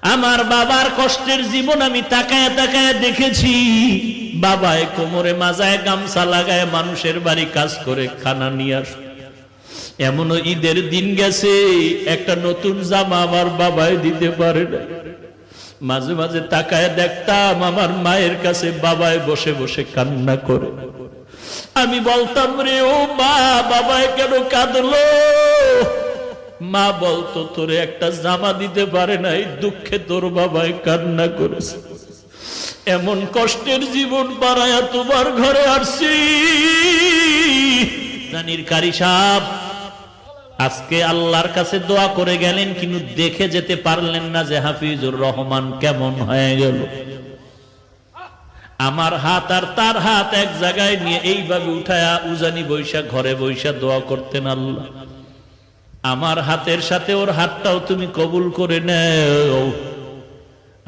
আমার বাবার কষ্টের জীবন আমি তাকায় তাকায় দেখেছি। বাবায় কোমরে মাজায় গামছা লাগায় মানুষের বাড়ি কাজ করে খানা নিয়ে আস। এমনও ঈদের দিন গেছে একটা নতুন জামা আমার বাবায় দিতে পারে না। মাঝে মাঝে তাকায় দেখতাম আমার মায়ের কাছে বাবায় বসে বসে কান্না করে। আমি বলতাম, রে ও মা, বাবায় কেন কাঁদলো? মা বলতো, তোরে একটা জামা দিতে পারে নাই, দুঃখে তোর বাবায় কান্না করেছে। এমন কষ্টের জীবন বাড়ায়া তোমার ঘরে আসছি। জানির কারি সাহেব আজকে আল্লাহর কাছে দোয়া করে গেলেন, কিন্তু দেখে যেতে পারলেন না যে হাফিজুর রহমান কেমন হয়ে গেল। আমার হাত আর তার হাত এক জায়গায় নিয়ে এইভাবে উঠায়া উজানি বৈশা ঘরে বৈশা দোয়া করতেন, আল্লাহ আমার হাতের সাথে ওর হাতটাও তুমি কবুল করে নেও।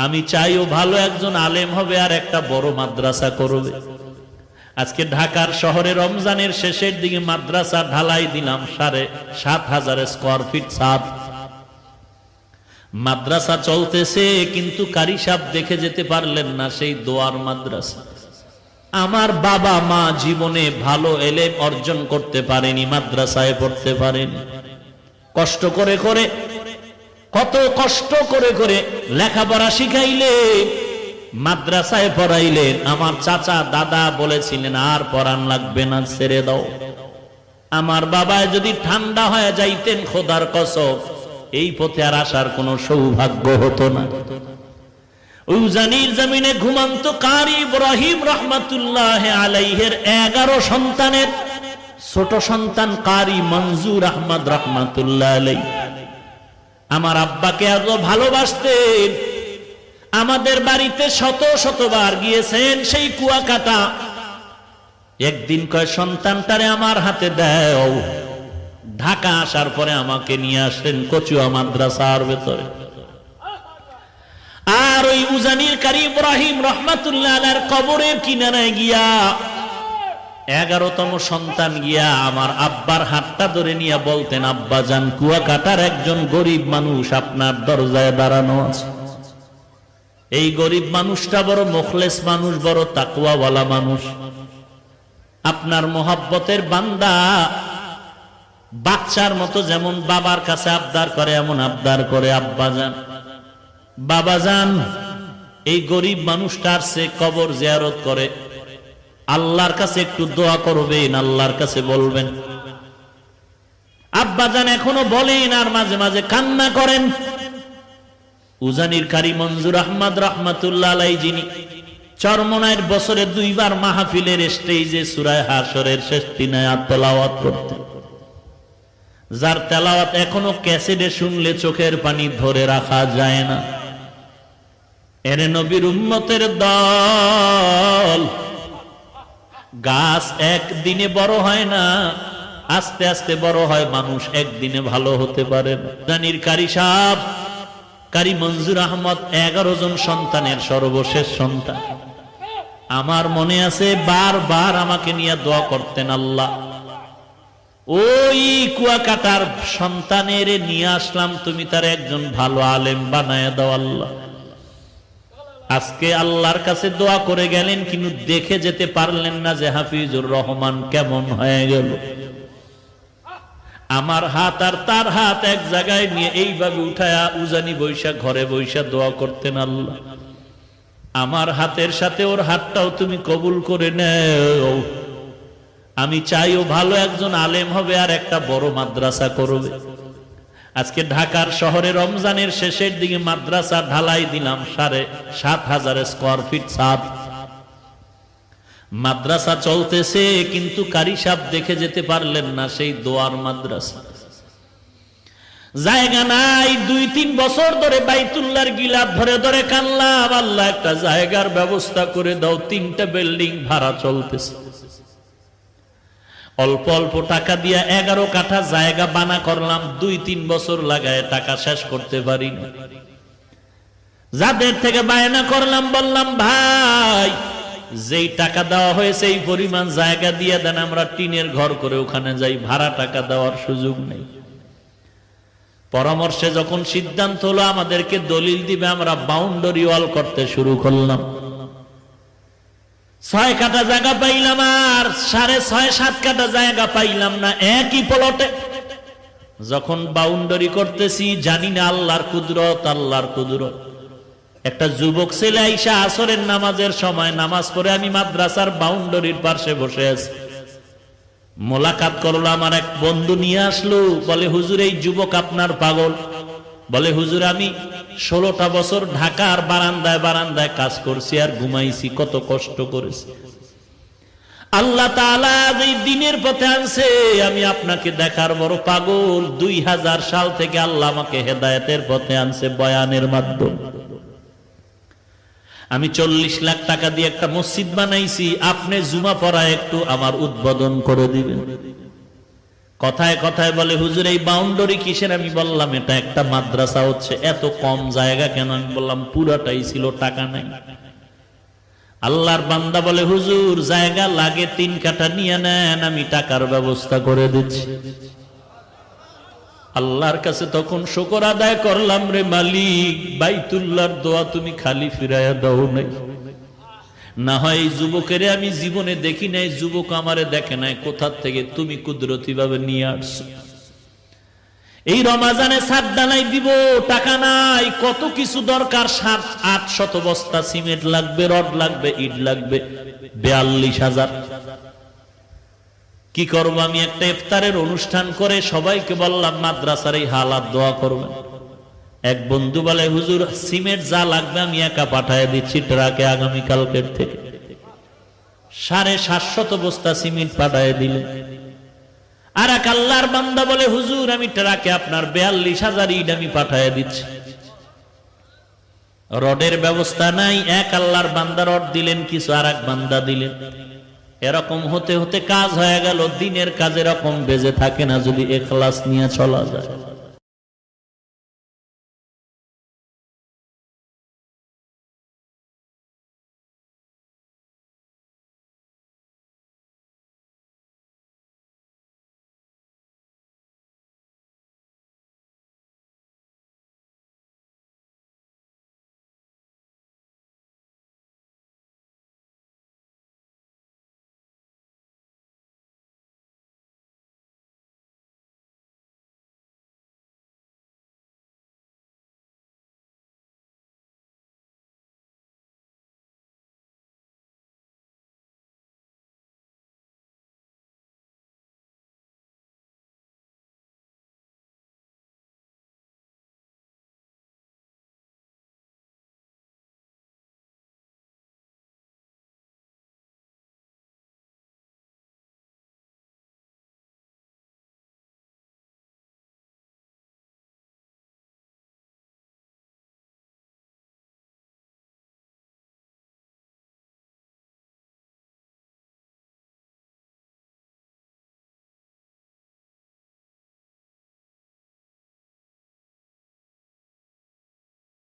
আমি চাইও ভালো একজন আলেম হবে আর একটা বড় মাদ্রাসা করবে। আজকে ঢাকার শহরে রমজানের শেষের দিকে মাদ্রাসা ঢালাই দিলাম 7,500 স্কয়ার ফিট ছাদ। মাদ্রাসা চলতেছে, কিন্তু কারি সাহেব দেখে যেতে পারলেন না সেই দোয়ার মাদ্রাসা। আমার বাবা মা জীবনে ভালো এলেম অর্জন করতে পারেনি, মাদ্রাসায় পড়তে পারেনি। কষ্ট করে করে, কত কষ্ট করে করে লেখাপড়া শিখাইলে, মাদ্রাসায় পড়াইলেন। আমার চাচা দাদা বলেছিলেন আর পড়ান লাগবে না, ছেড়ে দাও। আমার বাবায় যদি ঠান্ডা হয়ে যাইতেন, খোদার কসম এই পথে আর আসার কোন সৌভাগ্য হতো না। উজানির জমিনে ঘুমান্ত কারি ইব্রাহিম রহমাতুল্লাহ আলাইহের 11 সন্তানের ছোট সন্তান কারি মঞ্জুর আহমদ রহমাতুল্লাহ আলাই আমার আব্বাকে এত ভালোবাসতেন। আমাদের বাড়িতে শত শতবার গিয়েছেন সেই কুয়াকাটা। একদিন কয়, সন্তানটারে আমার হাতে দাও। ঢাকা আসার পরে আমাকে নিয়ে আসলেন কচুয়া মাদ্রাসার ভেতরে। আর ওই উজানির কারি ইব্রাহিম রহমাতুল্লাহ আলাইহির কবরের কিনারায় গিয়া 11তম সন্তান গিয়া আমার আব্বার হাতটা ধরে নিয়ে বলতেন, আব্বা জান, কুয়াকাটার একজন গরিব মানুষ আপনার দরজায় দাঁড়ানো আছে। এই গরিব মানুষটা বড় মুখলেস মানুষ, বড় তাকওয়াওয়ালা মানুষ, আপনার মোহাব্বতের বান্দা। বাচ্চার মতো যেমন বাবার কাছে আবদার করে এমন আবদার করে, আব্বা জান, বাবা জান, এই গরিব মানুষটার সে কবর জিয়ারত করে, আল্লাহর কাছে একটু দোয়া করবেন, আল্লাহর কাছে বলবেন। আব্বা জান এখনো বলেন আর মাঝে মাঝে কান্না করেন। উজানির কারি মঞ্জুর আহমদ রহমাতুল্লাহ আলাইহি, যিনি চরমনায়ের বছরে 2 বার মাহফিলের স্টেজে সূরা হাশরের শেষ 3 আয়াত তেলাওয়াত করতেন, যার তেলাওয়াত এখনো ক্যাসেটে শুনলে চোখের পানি ধরে রাখা যায় না। এরে নবীর উম্মতের দল, গাছ একদিনে বড় হয় না, আস্তে আস্তে বড় হয়। মানুষ একদিনে ভালো হতে পারে না। জানির কারি সাহেব কারি মঞ্জুর আহমদ 11 জন সন্তানের সর্বশেষ সন্তান। আমার মনে আছে বারবার আমাকে নিয়ে দোয়া করতেন, আল্লাহ ওই কুয়াকাটার সন্তানের নিয়ে আসলাম, তুমি তার একজন ভালো আলেম বানায় দাও আল্লাহ। আজকে আল্লাহর কাছে দোয়া করে গেলেন, কিন্তু দেখে যেতে পারলেন না যে হাফিজুর রহমান কেমন হয়ে গেল। আমার হাত আর তার হাত এক জায়গায় নিয়ে এইভাবে উঠায়া উজানি বৈশা ঘরে বৈশা দোয়া করতেন, আল্লাহ আমার হাতের সাথে ওর হাতটাও তুমি কবুল করে নেও। আমি চাইও ভালো একজন আলেম হবে আর একটা বড় মাদ্রাসা করবে। আজকে ঢাকার শহরে রমজানের শেষের দিকে মাদ্রাসা ঢালাই দিলাম 7,500 স্কয়ার ফিট ছাদ। মাদ্রাসা চলতেছে, কিন্তু কারি সাহেব দেখে যেতে পারলেন না সেই দোয়ার মাদ্রাসা। জায়গা নাই, 2-3 বছর ধরে বাইতুল্লাহর গিলাফ ধরে ধরে কানলাম, আল্লাহ একটা জায়গার ব্যবস্থা করে দাও। 3টা বিল্ডিং ভাড়া চলতেছে। অল্প অল্প টাকা দিয়া 11 কাঠা জায়গা বানা করলাম, 2-3 বছর লাগায় টাকা শেষ করতে পারি না। যাদের থেকে বায়না করলাম, বললাম ভাই, যেই টাকা দেওয়া হয়েছে এই পরিমাণ জায়গা দিয়ে দেন, আমরা টিনের ঘর করে ওখানে যাই, ভাড়া টাকা দেওয়ার সুযোগ নেই। পরামর্শে যখন সিদ্ধান্ত হলো আমাদেরকে দলিল দিবে, আমরা বাউন্ডারি ওয়াল করতে শুরু করলাম। 6 কাঠা জায়গা পাইলাম আর 6.5-7 কাঠা জায়গা পাইলাম না একই প্লটে। যখন বাউন্ডারি করতেছি জানি না আল্লাহর কুদরত। একটা যুবক ছেলে আইসা আসরের নামাজের সময় নামাজ পড়ে, আমি মাদ্রাসার বাউন্ডারির পাশে বসে আছি। মোলাকাত করলো, আমার এক বন্ধু নিয়ে আসলো, বলে হুজুর এই যুবক আপনার পাগল। বলে হুজুর আমি 16টা বছর ঢাকার বারান্দায় কাজ করছি আর ঘুমাইছি, কত কষ্ট করেছি। আল্লাহ তাআলা এই দিনের পথে আনছে, আমি আপনাকে দেখার বড় পাগল। 2000 সাল থেকে আল্লাহ আমাকে হেদায়েতের পথে আনছে বয়ানের মাধ্যমে। আমি 40 লাখ টাকা দিয়ে একটা মসজিদ বানাইছি, আপনি জুমা পড়ায় একটু আমার উদ্বোধন করে দিবেন। কথায় কথায় বলে হুজুর এই বাউন্ডারি কিসের? আমি বললাম এটা একটা মাদ্রাসা হচ্ছে। এত কম জায়গা কেন? আমি বললাম পুরাটাই ছিল, টাকা নাই। আল্লাহর বান্দা বলে হুজুর জায়গা লাগে 3 কাঠা নিয়ে নেন, আমি টাকার ব্যবস্থা করে দিচ্ছি। আল্লাহর কাছে তখন শুকর আদায় করলাম, রে মালিক বাইতুল্লাহর দোয়া তুমি খালি ফিরাইয়া দাও নাই। না হয় এই যুবকের আমি জীবনে দেখি নাই, যুবক আমারে দেখে নাই, কোথা থেকে তুমি কুদরতি ভাবে নিয়ে আসছো। এই রমাজানে ছাদ ডালাই দিব, টাকা নাই, কত কিছু দরকার, 700-800 বস্তা সিমেন্ট লাগবে, রড লাগবে, ইট লাগবে, 42,000। কি করবো? আমি একটা ইফতারের অনুষ্ঠান করে সবাইকে বললাম মাদ্রাসার এই হালাত দোয়া করবেন। এক বন্ধু বলে হুজুর সিমেন্ট যা লাগবে আমি একা পাঠায় দিচ্ছি ট্রাকে, আগামীকালকের থেকে 750 বস্তা সিমেন্ট পাঠায় দিলেন। আর এক আল্লাহর বান্দা বলে হুজুর আমি ট্রাকে আপনার 42,000 ইট আমি পাঠায় দিচ্ছি। রডের ব্যবস্থা নাই, এক আল্লাহর বান্দা রড দিলেন, কিছু আর এক বান্দা দিলেন। এরকম হতে হতে কাজ হয়ে গেল। দিনের কাজ এরকম বেজে থাকে না যদি ইখলাস নিয়ে চলা যায়।